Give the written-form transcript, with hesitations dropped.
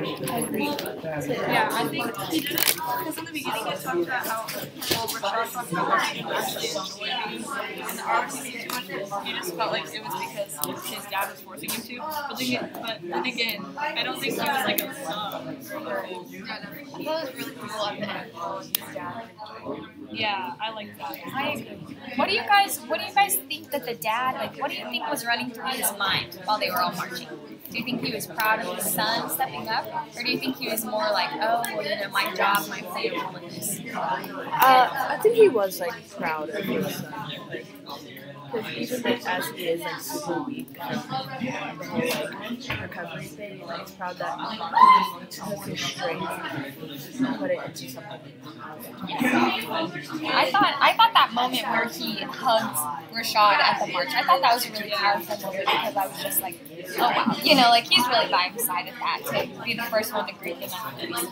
I agree. Yeah, I think he did it because in the beginning it talked about how Rashad talked about how he actually enjoyed being in the ROTC budget. He just felt like it was because his dad was forcing him to. But then again, I don't think he was like a sub. I thought it was really cool at the end. His dad. Yeah, I like that. I agree. What do you guys think that the dad, like, what do you think was running through his mind while they were all marching? Do you think he was proud of his son stepping up? Or do you think he was more like, oh, well, you know, my job, my family, and this? I think he was like proud of his son, because even like as he is like super weak from the whole like recovery thing, like he's proud that he took his strength and put it into something. I thought that moment where he hugged Rashad at the march, I thought that was a really powerful moment because I was just like, oh wow, you know, like he's really by his side of that to be the first one to greet him after he's